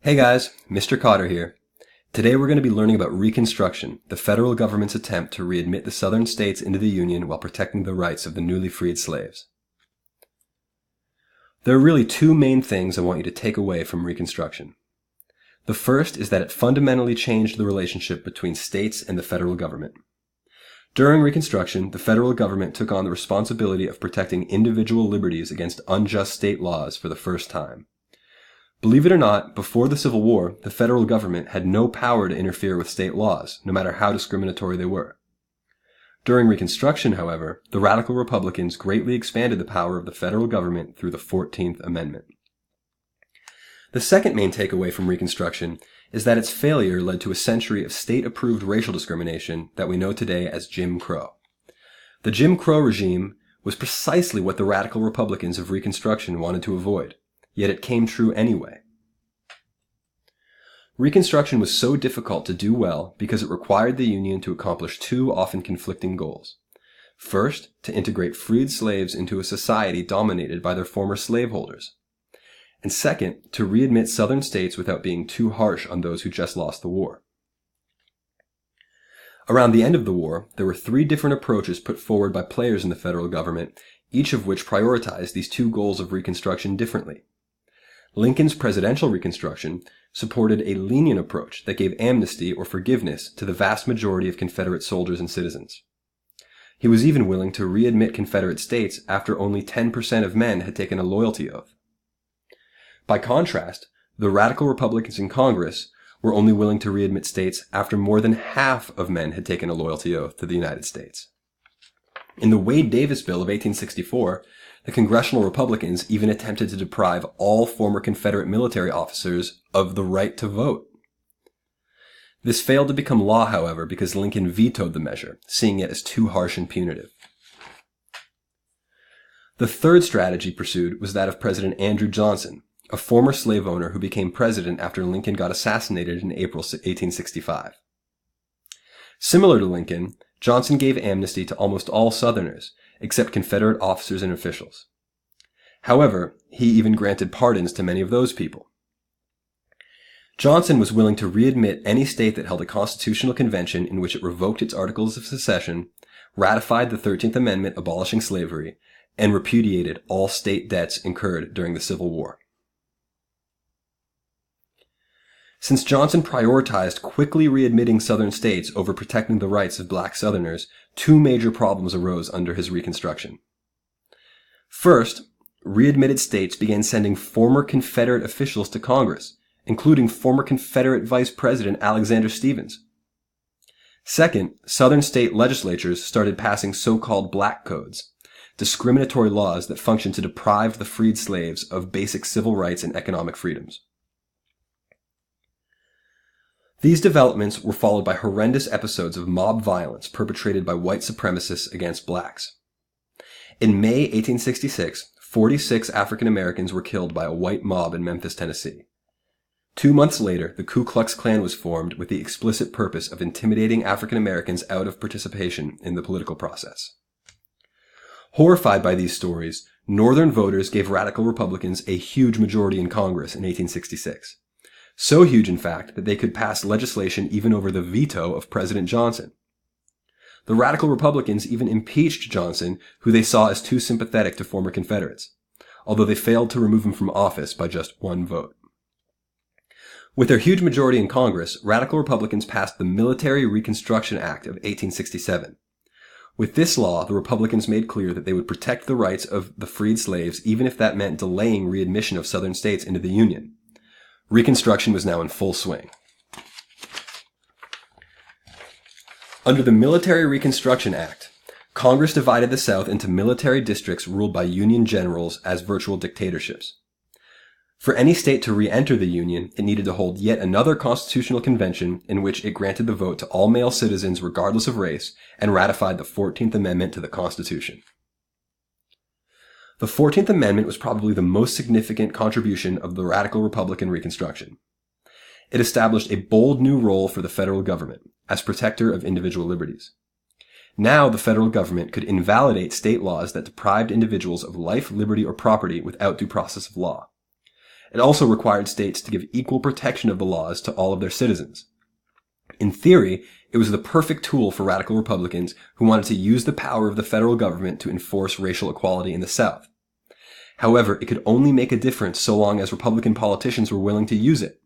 Hey guys, Mr. Cotter here. Today we're going to be learning about Reconstruction, the federal government's attempt to readmit the southern states into the Union while protecting the rights of the newly freed slaves. There are really two main things I want you to take away from Reconstruction. The first is that it fundamentally changed the relationship between states and the federal government. During Reconstruction, the federal government took on the responsibility of protecting individual liberties against unjust state laws for the first time. Believe it or not, before the Civil War, the federal government had no power to interfere with state laws, no matter how discriminatory they were. During Reconstruction, however, the radical Republicans greatly expanded the power of the federal government through the 14th Amendment. The second main takeaway from Reconstruction is that its failure led to a century of state-approved racial discrimination that we know today as Jim Crow. The Jim Crow regime was precisely what the radical Republicans of Reconstruction wanted to avoid. Yet it came true anyway. Reconstruction was so difficult to do well because it required the Union to accomplish two often conflicting goals. First, to integrate freed slaves into a society dominated by their former slaveholders. And second, to readmit southern states without being too harsh on those who just lost the war. Around the end of the war, there were three different approaches put forward by players in the federal government, each of which prioritized these two goals of Reconstruction differently. Lincoln's presidential Reconstruction supported a lenient approach that gave amnesty or forgiveness to the vast majority of Confederate soldiers and citizens. He was even willing to readmit Confederate states after only 10% of men had taken a loyalty oath. By contrast, the radical Republicans in Congress were only willing to readmit states after more than half of men had taken a loyalty oath to the United States. In the Wade-Davis Bill of 1864, the congressional Republicans even attempted to deprive all former Confederate military officers of the right to vote. This failed to become law, however, because Lincoln vetoed the measure, seeing it as too harsh and punitive. The third strategy pursued was that of President Andrew Johnson, a former slave owner who became president after Lincoln got assassinated in April 1865. Similar to Lincoln, Johnson gave amnesty to almost all Southerners, except Confederate officers and officials. However, he even granted pardons to many of those people. Johnson was willing to readmit any state that held a constitutional convention in which it revoked its articles of secession, ratified the 13th Amendment abolishing slavery, and repudiated all state debts incurred during the Civil War. Since Johnson prioritized quickly readmitting Southern states over protecting the rights of black Southerners, two major problems arose under his Reconstruction. First, readmitted states began sending former Confederate officials to Congress, including former Confederate Vice President Alexander Stephens. Second, Southern state legislatures started passing so-called black codes, discriminatory laws that functioned to deprive the freed slaves of basic civil rights and economic freedoms. These developments were followed by horrendous episodes of mob violence perpetrated by white supremacists against blacks. In May 1866, 46 African Americans were killed by a white mob in Memphis, Tennessee. 2 months later, the Ku Klux Klan was formed with the explicit purpose of intimidating African Americans out of participation in the political process. Horrified by these stories, Northern voters gave radical Republicans a huge majority in Congress in 1866. So huge, in fact, that they could pass legislation even over the veto of President Johnson. The radical Republicans even impeached Johnson, who they saw as too sympathetic to former Confederates, although they failed to remove him from office by just one vote. With their huge majority in Congress, radical Republicans passed the Military Reconstruction Act of 1867. With this law, the Republicans made clear that they would protect the rights of the freed slaves even if that meant delaying readmission of Southern states into the Union. Reconstruction was now in full swing. Under the Military Reconstruction Act, Congress divided the South into military districts ruled by Union generals as virtual dictatorships. For any state to re-enter the Union, it needed to hold yet another constitutional convention in which it granted the vote to all male citizens regardless of race and ratified the 14th Amendment to the Constitution. The 14th Amendment was probably the most significant contribution of the radical Republican Reconstruction. It established a bold new role for the federal government as protector of individual liberties. Now the federal government could invalidate state laws that deprived individuals of life, liberty, or property without due process of law. It also required states to give equal protection of the laws to all of their citizens. In theory, it was the perfect tool for radical Republicans who wanted to use the power of the federal government to enforce racial equality in the South. However, it could only make a difference so long as Republican politicians were willing to use it.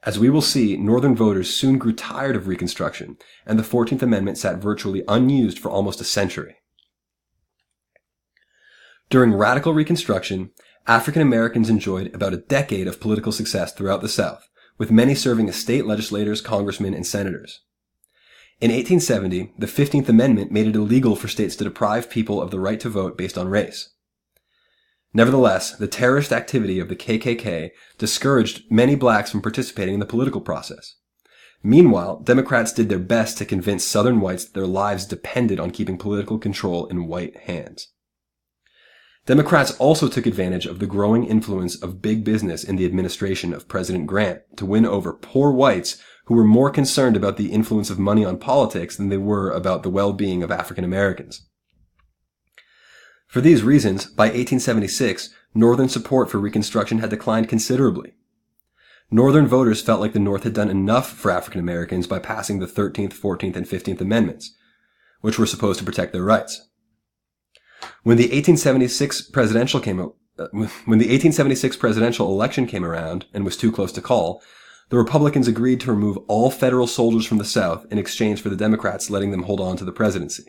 As we will see, Northern voters soon grew tired of Reconstruction, and the 14th Amendment sat virtually unused for almost a century. During radical Reconstruction, African Americans enjoyed about a decade of political success throughout the South, with many serving as state legislators, congressmen, and senators. In 1870, the 15th Amendment made it illegal for states to deprive people of the right to vote based on race. Nevertheless, the terrorist activity of the KKK discouraged many blacks from participating in the political process. Meanwhile, Democrats did their best to convince Southern whites that their lives depended on keeping political control in white hands. Democrats also took advantage of the growing influence of big business in the administration of President Grant to win over poor whites who were more concerned about the influence of money on politics than they were about the well-being of African Americans. For these reasons, by 1876, Northern support for Reconstruction had declined considerably. Northern voters felt like the North had done enough for African Americans by passing the 13th, 14th, and 15th Amendments, which were supposed to protect their rights. When the 1876 presidential election came around and was too close to call, the Republicans agreed to remove all federal soldiers from the South in exchange for the Democrats letting them hold on to the presidency.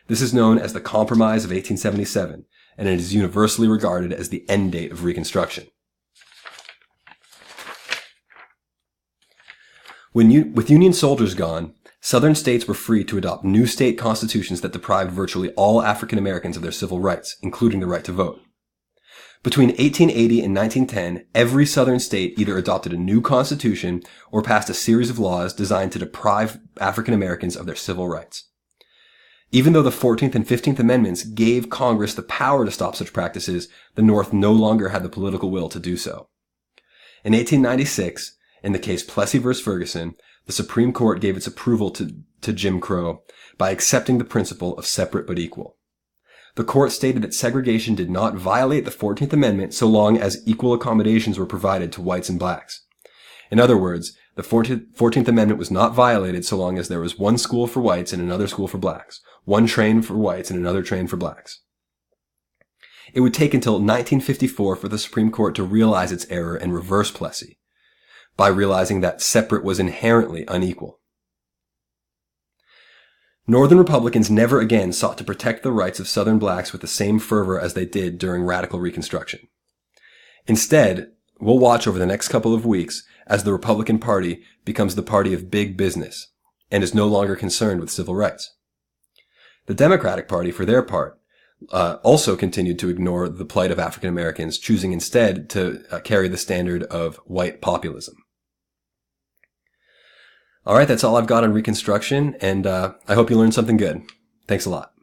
This is known as the Compromise of 1877, and it is universally regarded as the end date of Reconstruction. With Union soldiers gone, Southern states were free to adopt new state constitutions that deprived virtually all African Americans of their civil rights, including the right to vote. Between 1880 and 1910, every Southern state either adopted a new constitution or passed a series of laws designed to deprive African Americans of their civil rights. Even though the 14th and 15th Amendments gave Congress the power to stop such practices, the North no longer had the political will to do so. In 1896, in the case Plessy v. Ferguson, the Supreme Court gave its approval to Jim Crow by accepting the principle of separate but equal. The court stated that segregation did not violate the 14th Amendment so long as equal accommodations were provided to whites and blacks. In other words, the 14th Amendment was not violated so long as there was one school for whites and another school for blacks, one train for whites and another train for blacks. It would take until 1954 for the Supreme Court to realize its error and reverse Plessy, by realizing that separate was inherently unequal. Northern Republicans never again sought to protect the rights of Southern blacks with the same fervor as they did during radical Reconstruction. Instead, we'll watch over the next couple of weeks as the Republican Party becomes the party of big business and is no longer concerned with civil rights. The Democratic Party, for their part, also continued to ignore the plight of African Americans, choosing instead to carry the standard of white populism. All right, that's all I've got on Reconstruction, and I hope you learned something good. Thanks a lot.